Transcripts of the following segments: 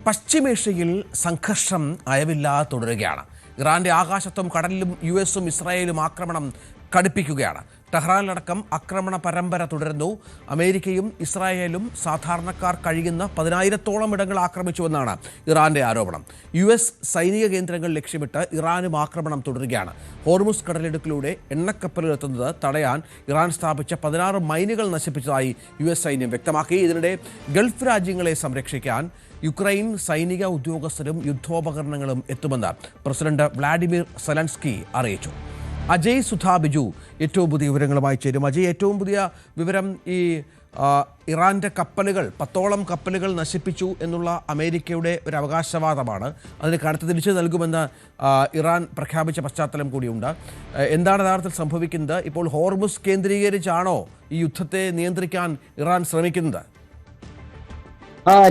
പശ്ചിമേഷ്യയിൽ സംഘർഷം അയവില്ലാതെ തുടരുകയാണ്. ഇറാന്റെ ആകാശത്തും കടലിലും യുഎസും ഇസ്രായേലും ആക്രമണം കടുപ്പിക്കുകയാണ്. ടെഹ്റാനിലടക്കം ആക്രമണ പരമ്പര തുടരുന്നു. അമേരിക്കയും ഇസ്രായേലും സാധാരണക്കാർ കഴിയുന്ന 10,000-ഓളം ഇടങ്ങൾ ആക്രമിച്ചുവെന്നാണ് ഇറാന്റെ ആരോപണം. യുഎസ് സൈനിക കേന്ദ്രങ്ങൾ ലക്ഷ്യമിട്ട് ഇറാനും ആക്രമണം തുടരുകയാണ്. ഹോർമുസ് കടലിടുക്കിലൂടെ എണ്ണക്കപ്പലുകൾ എത്തുന്നത് തടയാൻ ഇറാൻ സ്ഥാപിച്ച 16 മൈനുകൾ നശിപ്പിച്ചതായി യുഎസ് സൈന്യം വ്യക്തമാക്കി. ഇതിനിടെ ഗൾഫ് രാജ്യങ്ങളെ സംരക്ഷിക്കാൻ യുക്രൈൻ സൈനിക ഉദ്യോഗസ്ഥരും യുദ്ധോപകരണങ്ങളും എത്തുമെന്ന് പ്രസിഡന്റ് വ്ളാഡിമിർ സെലൻസ്കി അറിയിച്ചു. അജയ് സുധാ ബിജു ഏറ്റവും പുതിയ വിവരങ്ങളുമായി ചേരും. അജയ്, ഏറ്റവും പുതിയ വിവരം ഈ ഇറാന്റെ കപ്പലുകൾ 10ഓളം കപ്പലുകൾ നശിപ്പിച്ചു എന്നുള്ള അമേരിക്കയുടെ ഒരു അവകാശവാദമാണ്. അതിന് കടുത്ത തിരിച്ചു നൽകുമെന്ന് ഇറാൻ പ്രഖ്യാപിച്ച പശ്ചാത്തലം കൂടിയുണ്ട്. എന്താണ് യഥാർത്ഥത്തിൽ സംഭവിക്കുന്നത്? ഇപ്പോൾ ഹോർമുസ് കേന്ദ്രീകരിച്ചാണോ ഈ യുദ്ധത്തെ നിയന്ത്രിക്കാൻ ഇറാൻ ശ്രമിക്കുന്നത്?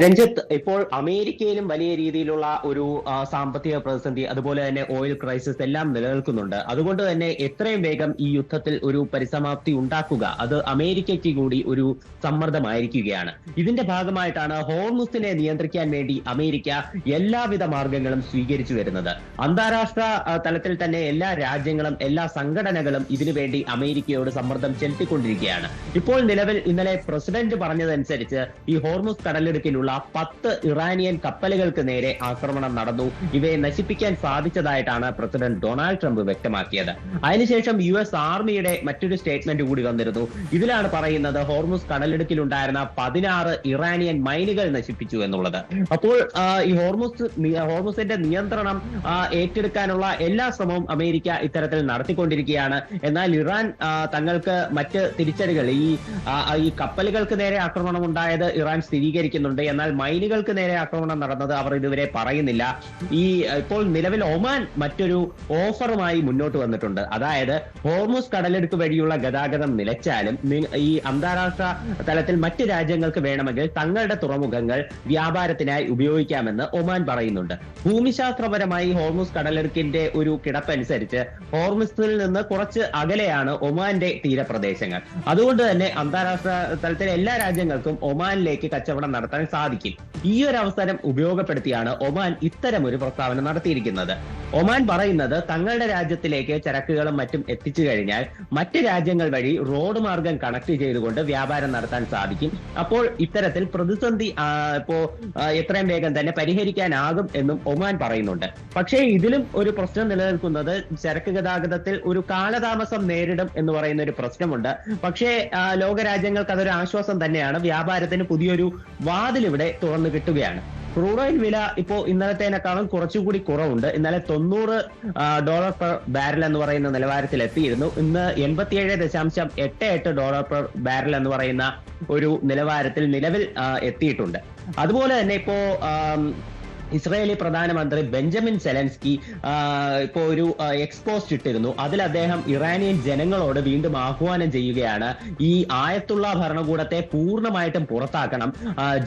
രഞ്ജിത്ത്, ഇപ്പോൾ അമേരിക്കയിലും വലിയ രീതിയിലുള്ള ഒരു സാമ്പത്തിക പ്രതിസന്ധി, അതുപോലെ തന്നെ ഓയിൽ ക്രൈസിസ് എല്ലാം നിലനിൽക്കുന്നുണ്ട്. അതുകൊണ്ട് തന്നെ എത്രയും വേഗം ഈ യുദ്ധത്തിൽ ഒരു പരിസമാപ്തി ഉണ്ടാക്കുക അത് അമേരിക്കയ്ക്ക് കൂടി ഒരു സമ്മർദ്ദമായിരിക്കുകയാണ്. ഇതിന്റെ ഭാഗമായിട്ടാണ് ഹോർമുസിനെ നിയന്ത്രിക്കാൻ വേണ്ടി അമേരിക്ക എല്ലാവിധ മാർഗങ്ങളും സ്വീകരിച്ചു വരുന്നത്. അന്താരാഷ്ട്ര തലത്തിൽ തന്നെ എല്ലാ രാജ്യങ്ങളും എല്ലാ സംഘടനകളും ഇതിനുവേണ്ടി അമേരിക്കയോട് സമ്മർദ്ദം ചെലുത്തിക്കൊണ്ടിരിക്കുകയാണ്. ഇപ്പോൾ നിലവിൽ ഇന്നലെ പ്രസിഡന്റ് പറഞ്ഞതനുസരിച്ച് ഈ ഹോർമുസ് കടലിടുക്കിലുള്ള 10 ഇറാനിയൻ കപ്പലുകൾക്ക് നേരെ ആക്രമണം നടന്നു. ഇവയെ നശിപ്പിക്കാൻ സാധിച്ചതായിട്ടാണ് പ്രസിഡന്റ് ഡൊണാൾഡ് ട്രംപ് വ്യക്തമാക്കിയത്. അതിനുശേഷം യുഎസ് ആർമിയുടെ മറ്റൊരു സ്റ്റേറ്റ്മെന്റ് കൂടി വന്നിരുന്നു. ഇതിലാണ് പറയുന്നത് ഹോർമുസ് കടലിടുക്കിലുണ്ടായിരുന്ന 16 ഇറാനിയൻ മൈനുകൾ നശിപ്പിച്ചു എന്നുള്ളത്. അപ്പോൾ ഈ ഹോർമുസിന്റെ നിയന്ത്രണം ഏറ്റെടുക്കാനുള്ള എല്ലാ ശ്രമവും അമേരിക്ക ഇത്തരത്തിൽ നടത്തിക്കൊണ്ടിരിക്കുകയാണ്. എന്നാൽ ഇറാൻ തങ്ങൾക്ക് മറ്റ് തിരിച്ചടികൾ ഈ കപ്പലുകൾക്ക് നേരെ ആക്രമണം ഉണ്ടായത് ഇറാൻ സ്ഥിരീകരിക്കുന്നുണ്ട്. എന്നാൽ മൈനുകൾക്ക് നേരെ ആക്രമണം നടന്നത് അവർ ഇതുവരെ പറയുന്നില്ല. ഇപ്പോൾ നിലവിൽ ഒമാൻ മറ്റൊരു ഓഫറുമായി മുന്നോട്ട് വന്നിട്ടുണ്ട്. അതായത് ഹോർമുസ് കടലിടുക്ക് വഴിയുള്ള ഗതാഗതം നിലച്ചാലും ഈ അന്താരാഷ്ട്ര തലത്തിൽ മറ്റ് രാജ്യങ്ങൾക്ക് വേണമെങ്കിൽ തങ്ങളുടെ തുറമുഖങ്ങൾ വ്യാപാരത്തിനായി ഉപയോഗിക്കാമെന്ന് ഒമാൻ പറയുന്നുണ്ട്. ഭൂമിശാസ്ത്രപരമായി ഹോർമുസ് കടലിടുക്കിന്റെ ഒരു കിടപ്പനുസരിച്ച് ഹോർമുസിൽ നിന്ന് കുറച്ച് അകലെയാണ് ഒമാന്റെ തീരപ്രദേശങ്ങൾ. അതുകൊണ്ട് തന്നെ അന്താരാഷ്ട്ര തലത്തിലെ എല്ലാ രാജ്യങ്ങൾക്കും ഒമാനിലേക്ക് കച്ചവടം നടത്താൻ സാധിക്കും. ഈ ഒരു അവസരം ഉപയോഗപ്പെടുത്തിയാണ് ഒമാൻ ഇത്തരം ഒരു പ്രസ്താവന നടത്തിയിരിക്കുന്നത്. ഒമാൻ പറയുന്നത് തങ്ങളുടെ രാജ്യത്തിലേക്ക് ചരക്കുകളും മറ്റും എത്തിച്ചു കഴിഞ്ഞാൽ മറ്റ് രാജ്യങ്ങൾ വഴി റോഡ് മാർഗം കണക്ട് ചെയ്തുകൊണ്ട് വ്യാപാരം നടത്താൻ സാധിക്കും. അപ്പോൾ ഇത്തരത്തിൽ പ്രതിസന്ധി എത്രയും വേഗം തന്നെ പരിഹരിക്കാനാകും എന്നും ഒമാൻ പറയുന്നുണ്ട്. പക്ഷേ ഇതിലും ഒരു പ്രശ്നം നിലനിൽക്കുന്നത് ചരക്ക് ഗതാഗതത്തിൽ ഒരു കാലതാമസം നേരിടും എന്ന് പറയുന്ന ഒരു പ്രശ്നമുണ്ട്. പക്ഷേ ലോകരാജ്യങ്ങൾക്ക് അതൊരു ആശ്വാസം തന്നെയാണ്. വ്യാപാരത്തിന് പുതിയൊരു വാതിൽ ഇവിടെ തുറന്നു കിട്ടുകയാണ്. ക്രൂഡ് ഓയിൽ വില ഇപ്പോൾ ഇന്നലത്തേനേക്കാളും കുറച്ചുകൂടി കുറവുണ്ട്. ഇന്നലെ $90 പെർ ബാരൽ എന്ന് പറയുന്ന നിലവാരത്തിൽ എത്തിയിരുന്നു. ഇന്ന് $87.88 പെർ ബാരൽ എന്ന് പറയുന്ന ഒരു നിലവാരത്തിൽ നിലവിൽ എത്തിയിട്ടുണ്ട്. അതുപോലെ തന്നെ ഇപ്പോ ഇസ്രായേലി പ്രധാനമന്ത്രി ബെഞ്ചമിൻ സെലൻസ്കി ഇപ്പോൾ ഒരു എക്സ്പോസ്റ്റ് ഇട്ടിരുന്നു. അതിൽ അദ്ദേഹം ഇറാനിയൻ ജനങ്ങളോട് വീണ്ടും ആഹ്വാനം ചെയ്യുകയാണ്. ഈ ആയത്തുള്ള ഭരണകൂടത്തെ പൂർണ്ണമായിട്ടും പുറത്താക്കണം,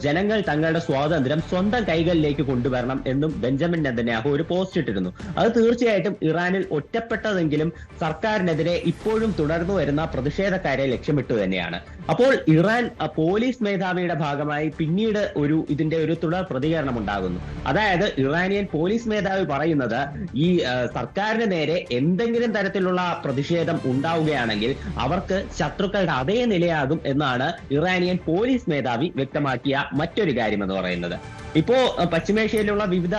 ജനങ്ങൾ തങ്ങളുടെ സ്വാതന്ത്ര്യം സ്വന്തം കൈകളിലേക്ക് കൊണ്ടുവരണം എന്നും ബെഞ്ചമിൻ നെതന്യാഹു ഒരു പോസ്റ്റ് ഇട്ടിരുന്നു. അത് തീർച്ചയായിട്ടും ഇറാനിൽ ഒറ്റപ്പെട്ടതെങ്കിലും സർക്കാരിനെതിരെ ഇപ്പോഴും തുടർന്നു വരുന്ന പ്രതിഷേധക്കാരെ ലക്ഷ്യമിട്ടു തന്നെയാണ്. അപ്പോൾ ഇറാൻ പോലീസ് മേധാവിയുടെ ഭാഗമായി പിന്നീട് ഇതിന്റെ ഒരു തുടർ പ്രതികരണം ഉണ്ടാകുന്നു. അതായത് ഇറാനിയൻ പോലീസ് മേധാവി പറയുന്നത് ഈ സർക്കാരിന് നേരെ എന്തെങ്കിലും തരത്തിലുള്ള പ്രതിഷേധം ഉണ്ടാവുകയാണെങ്കിൽ അവർക്ക് ശത്രുക്കളുടെ അതേ നിലയാകും എന്നാണ് ഇറാനിയൻ പോലീസ് മേധാവി വ്യക്തമാക്കിയ മറ്റൊരു കാര്യം എന്ന് പറയുന്നത്. ഇപ്പോ പശ്ചിമേഷ്യയിലുള്ള വിവിധ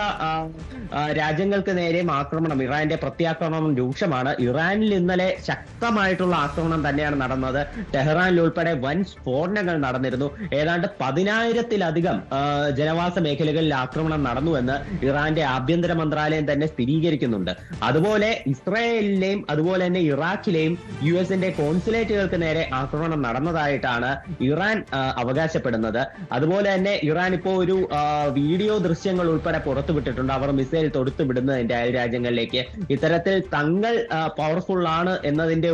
രാജ്യങ്ങൾക്ക് നേരെയും ആക്രമണം, ഇറാന്റെ പ്രത്യാക്രമണം രൂക്ഷമാണ്. ഇറാനിൽ ഇന്നലെ ശക്തമായിട്ടുള്ള ആക്രമണം തന്നെയാണ് നടന്നത്. ടെഹ്റാനിൽ ഉൾപ്പെടെ വൻ സ്ഫോടനങ്ങൾ നടന്നിരുന്നു. ഏതാണ്ട് 10,000-ലധികം ജനവാസ മേഖലകളിൽ ആക്രമണം നടന്നുവെന്ന് ഇറാന്റെ ആഭ്യന്തര മന്ത്രാലയം തന്നെ സ്ഥിരീകരിക്കുന്നുണ്ട്. അതുപോലെ ഇസ്രായേലിലെയും അതുപോലെ തന്നെ ഇറാഖിലെയും യുഎസിന്റെ കോൺസുലേറ്റുകൾക്ക് നേരെ ആക്രമണം നടന്നതായിട്ടാണ് ഇറാൻ അവകാശപ്പെടുന്നത്. അതുപോലെ തന്നെ ഇറാൻ ഇപ്പോ ഒരു വീഡിയോ ദൃശ്യങ്ങൾ ഉൾപ്പെടെ പുറത്തുവിട്ടിട്ടുണ്ട്. അവർ മിസൈൽ തൊടുത്തു വിടുന്നതിന്റെ അയൽ രാജ്യങ്ങളിലേക്ക്. ഇത്തരത്തിൽ തങ്ങൾ പവർഫുൾ ആണ് എന്നതിന്റെ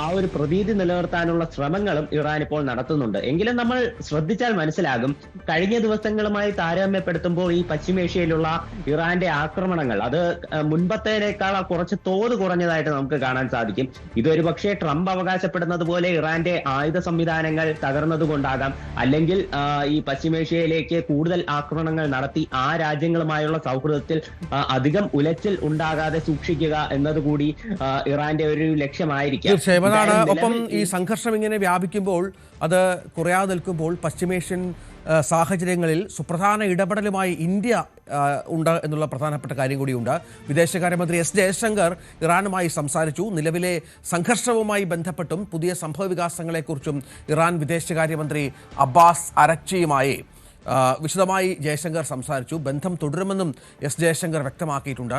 ആ ഒരു പ്രതീതി നിലനിർത്താനുള്ള ശ്രമങ്ങളും ഇറാൻ ഇപ്പോൾ നടത്തുന്നുണ്ട്. എങ്കിലും നമ്മൾ ശ്രദ്ധിച്ചാൽ മനസ്സിലാകും, കഴിഞ്ഞ ദിവസങ്ങളുമായി താരതമ്യപ്പെടുത്തുമ്പോൾ ഈ പശ്ചിമേഷ്യയിലുള്ള ഇറാന്റെ ആക്രമണങ്ങൾ അത് മുൻപത്തേനേക്കാൾ കുറച്ച് തോത് കുറഞ്ഞതായിട്ട് നമുക്ക് കാണാൻ സാധിക്കും. ഇതൊരു പക്ഷേ ട്രംപ് അവകാശപ്പെടുന്നത് പോലെ ഇറാന്റെ ആയുധ സംവിധാനങ്ങൾ തകർന്നതുകൊണ്ടാകാം, അല്ലെങ്കിൽ ഈ പശ്ചിമേഷ്യയിലേക്ക് കൂടുതൽ ആക്രമണങ്ങൾ നടത്തി ആ രാജ്യങ്ങളുമായുള്ള സൗഹൃദത്തിൽ അധികം ഉലച്ചിൽ ഉണ്ടാകാതെ സൂക്ഷിക്കുക എന്നതുകൂടി ഇറാന്റെ ഒരു ലക്ഷ്യമായിരിക്കും. തീർച്ചയായും അതാണ്. ഒപ്പം ഈ സംഘർഷം ഇങ്ങനെ വ്യാപിക്കുമ്പോൾ, അത് കുറയാതെ നിൽക്കുമ്പോൾ പശ്ചിമേഷ്യൻ സാഹചര്യങ്ങളിൽ സുപ്രധാന ഇടപെടലുമായി ഇന്ത്യ ഉണ്ട് എന്നുള്ള പ്രധാനപ്പെട്ട കാര്യം കൂടിയുണ്ട്. വിദേശകാര്യമന്ത്രി എസ് ജയശങ്കർ ഇറാനുമായി സംസാരിച്ചു. നിലവിലെ സംഘർഷവുമായി ബന്ധപ്പെട്ടും പുതിയ സംഭവവികാസങ്ങളെക്കുറിച്ചും ഇറാൻ വിദേശകാര്യമന്ത്രി അബ്ബാസ് അരക്ചിയുമായി വിശദമായി ജയശങ്കർ സംസാരിച്ചു. ബന്ധം തുടരുമെന്നും എസ് ജയശങ്കർ വ്യക്തമാക്കിയിട്ടുണ്ട്.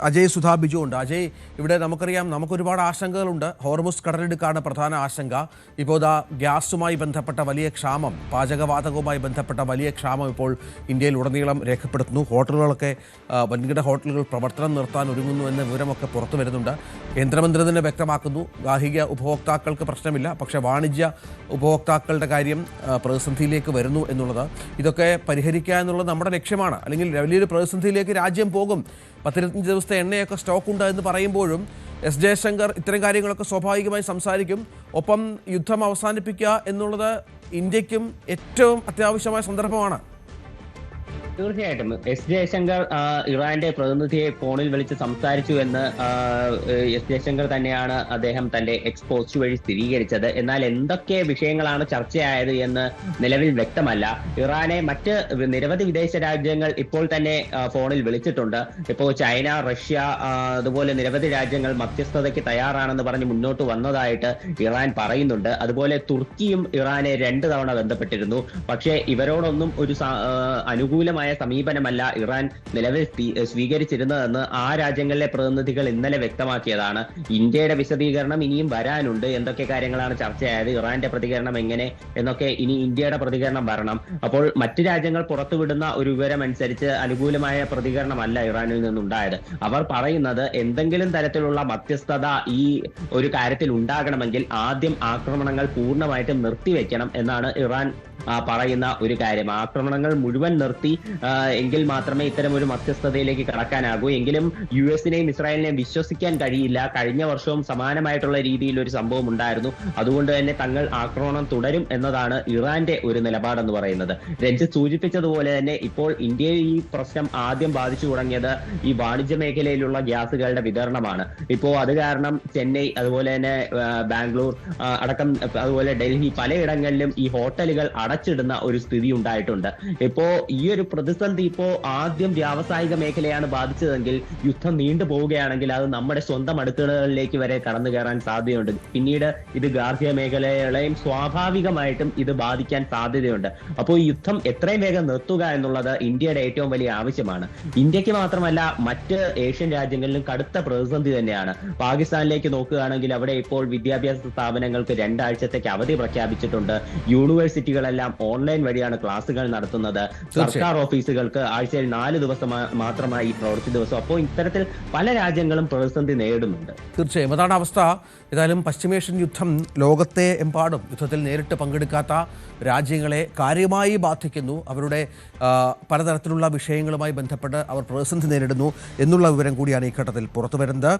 അജയ് സുധാ ബിജു ഉണ്ട്. അജയ്, ഇവിടെ നമുക്കറിയാം, നമുക്കൊരുപാട് ആശങ്കകളുണ്ട്. ഹോർമുസ് കടലിടുക്കാണ് പ്രധാന ആശങ്ക. ഇപ്പോൾ ഗ്യാസുമായി ബന്ധപ്പെട്ട വലിയ ക്ഷാമം, പാചകവാതകവുമായി ബന്ധപ്പെട്ട വലിയ ക്ഷാമം ഇപ്പോൾ ഇന്ത്യയിൽ ഉടനീളം രേഖപ്പെടുത്തുന്നു. ഹോട്ടലുകളൊക്കെ, വൻകിട ഹോട്ടലുകൾ പ്രവർത്തനം നിർത്താൻ ഒരുങ്ങുന്നു എന്ന വിവരമൊക്കെ പുറത്തു വരുന്നുണ്ട്. കേന്ദ്രമന്ത്രി തന്നെ വ്യക്തമാക്കുന്നു, ഗാർഹിക ഉപഭോക്താക്കൾക്ക് പ്രശ്നമില്ല, പക്ഷേ വാണിജ്യ ഉപഭോക്താക്കളുടെ കാര്യം പ്രതിസന്ധിയിലേക്ക് വരുന്നു എന്നുള്ളത്. ഇതൊക്കെ പരിഹരിക്കുക എന്നുള്ളത് നമ്മുടെ ലക്ഷ്യമാണ്. അല്ലെങ്കിൽ വലിയൊരു പ്രതിസന്ധിയിലേക്ക് രാജ്യം പോകും. 15 ദിവസത്തെ എണ്ണയൊക്കെ സ്റ്റോക്ക് ഉണ്ട് എന്ന് പറയുമ്പോഴും എസ് ജയശങ്കർ ഇത്തരം കാര്യങ്ങളൊക്കെ സ്വാഭാവികമായി സംസാരിക്കും. ഒപ്പം യുദ്ധം അവസാനിപ്പിക്കുക എന്നുള്ളത് ഇന്ത്യക്കും ഏറ്റവും അത്യാവശ്യമായ സന്ദർഭമാണ്. തീർച്ചയായിട്ടും എസ് ജയശങ്കർ ഇറാന്റെ പ്രതിനിധിയെ ഫോണിൽ വിളിച്ച് സംസാരിച്ചു എന്ന് എസ് ജയശങ്കർ തന്നെയാണ് അദ്ദേഹം തന്റെ എക്സ്പോസ്റ്റ് വഴി സ്ഥിരീകരിച്ചത്. എന്നാൽ എന്തൊക്കെ വിഷയങ്ങളാണ് ചർച്ചയായത് എന്ന് നിലവിൽ വ്യക്തമല്ല. ഇറാനെ മറ്റ് നിരവധി വിദേശ രാജ്യങ്ങൾ ഇപ്പോൾ തന്നെ ഫോണിൽ വിളിച്ചിട്ടുണ്ട്. ഇപ്പോൾ ചൈന, റഷ്യ, അതുപോലെ നിരവധി രാജ്യങ്ങൾ മധ്യസ്ഥതയ്ക്ക് തയ്യാറാണെന്ന് പറഞ്ഞ് മുന്നോട്ട് വന്നതായിട്ട് ഇറാൻ പറയുന്നുണ്ട്. അതുപോലെ തുർക്കിയും ഇറാനെ 2 തവണ ബന്ധപ്പെട്ടിരുന്നു. പക്ഷേ ഇവരോടൊന്നും ഒരു അനുകൂലമായ സമീപനമല്ല ഇറാൻ നിലവിൽ സ്വീകരിച്ചിരുന്നതെന്ന് ആ രാജ്യങ്ങളിലെ പ്രതിനിധികൾ ഇന്നലെ വ്യക്തമാക്കിയതാണ്. ഇന്ത്യയുടെ വിശദീകരണം ഇനിയും വരാനുണ്ട്. എന്തൊക്കെ കാര്യങ്ങളാണ് ചർച്ചയായത്, ഇറാന്റെ പ്രതികരണം എങ്ങനെ എന്നൊക്കെ ഇനി ഇന്ത്യയുടെ പ്രതികരണം വരണം. അപ്പോൾ മറ്റു രാജ്യങ്ങൾ പുറത്തുവിടുന്ന ഒരു വിവരം അനുസരിച്ച് അനുകൂലമായ പ്രതികരണമല്ല ഇറാനിൽ നിന്നുണ്ടായത്. അവർ പറയുന്നത് എന്തെങ്കിലും തരത്തിലുള്ള മധ്യസ്ഥത ഈ ഒരു കാര്യത്തിൽ ഉണ്ടാകണമെങ്കിൽ ആദ്യം ആക്രമണങ്ങൾ പൂർണ്ണമായിട്ടും നിർത്തിവെക്കണം എന്നാണ് ഇറാൻ പറയുന്ന ഒരു കാര്യം. ആക്രമണങ്ങൾ മുഴുവൻ നിർത്തി എങ്കിൽ മാത്രമേ ഇത്തരം ഒരു മധ്യസ്ഥതയിലേക്ക് കടക്കാനാകൂ. എങ്കിലും US-നെയും ഇസ്രായേലിനെയും വിശ്വസിക്കാൻ കഴിയില്ല. കഴിഞ്ഞ വർഷവും സമാനമായിട്ടുള്ള രീതിയിൽ ഒരു സംഭവം ഉണ്ടായിരുന്നു. അതുകൊണ്ട് തന്നെ തങ്ങൾ ആക്രമണം തുടരും എന്നതാണ് ഇറാന്റെ ഒരു നിലപാടെന്ന് പറയുന്നത്. രഞ്ജിത്ത് സൂചിപ്പിച്ചതുപോലെ തന്നെ ഇപ്പോൾ ഇന്ത്യയിൽ ഈ പ്രശ്നം ആദ്യം ബാധിച്ചു തുടങ്ങിയത് ഈ വാണിജ്യ മേഖലയിലുള്ള ഗ്യാസുകളുടെ വിതരണമാണ്. ഇപ്പോൾ അത് കാരണം ചെന്നൈ, അതുപോലെ തന്നെ ബാംഗ്ലൂർ അടക്കം, അതുപോലെ ഡൽഹി, പലയിടങ്ങളിലും ഈ ഹോട്ടലുകൾ അടച്ചിടുന്ന ഒരു സ്ഥിതി ഉണ്ടായിട്ടുണ്ട്. ഇപ്പോ ഈ ഒരു പ്രതിസന്ധി ഇപ്പോ ആദ്യം വ്യാവസായിക മേഖലയാണ് ബാധിച്ചതെങ്കിൽ യുദ്ധം നീണ്ടു പോവുകയാണെങ്കിൽ അത് നമ്മുടെ സ്വന്തം അടുക്കളകളിലേക്ക് വരെ കടന്നു കയറാൻ സാധ്യതയുണ്ട്. പിന്നീട് ഇത് ഗാർഹിക മേഖലകളെയും സ്വാഭാവികമായിട്ടും ഇത് ബാധിക്കാൻ സാധ്യതയുണ്ട്. അപ്പോൾ ഈ യുദ്ധം എത്രയും വേഗം നിർത്തുക എന്നുള്ളത് ഇന്ത്യയുടെ ഏറ്റവും വലിയ ആവശ്യമാണ്. ഇന്ത്യക്ക് മാത്രമല്ല, മറ്റ് ഏഷ്യൻ രാജ്യങ്ങളിലും കടുത്ത പ്രതിസന്ധി തന്നെയാണ്. പാകിസ്ഥാനിലേക്ക് നോക്കുകയാണെങ്കിൽ അവിടെ ഇപ്പോൾ വിദ്യാഭ്യാസ സ്ഥാപനങ്ങൾക്ക് 2 ആഴ്ചത്തേക്ക് അവധി പ്രഖ്യാപിച്ചിട്ടുണ്ട്. യൂണിവേഴ്സിറ്റികളെല്ലാം ഓൺലൈൻ വഴിയാണ് ക്ലാസുകൾ നടത്തുന്നത്. സർക്കാർ ഓഫീസുകൾക്ക് ആഴ്ചയിൽ 4 ദിവസം മാത്രമായി പ്രവൃത്തി ദിവസം. അപ്പോൾ ഇത്തരത്തിൽ പല രാജ്യങ്ങളും പ്രതിസന്ധി നേരിടുന്നുണ്ട്. തീർച്ചയായും അതാണ് അവസ്ഥ. ഏതായാലും പശ്ചിമേഷ്യൻ യുദ്ധം ലോകത്തെ എമ്പാടും യുദ്ധത്തിൽ നേരിട്ട് പങ്കെടുക്കാത്ത രാജ്യങ്ങളെ കാര്യമായി ബാധിക്കുന്നു. അവരുടെ പലതരത്തിലുള്ള വിഷയങ്ങളുമായി ബന്ധപ്പെട്ട് അവർ പ്രതിസന്ധി നേരിടുന്നു എന്നുള്ള വിവരം കൂടിയാണ് ഈ ഘട്ടത്തിൽ പുറത്തു വരുന്നത്.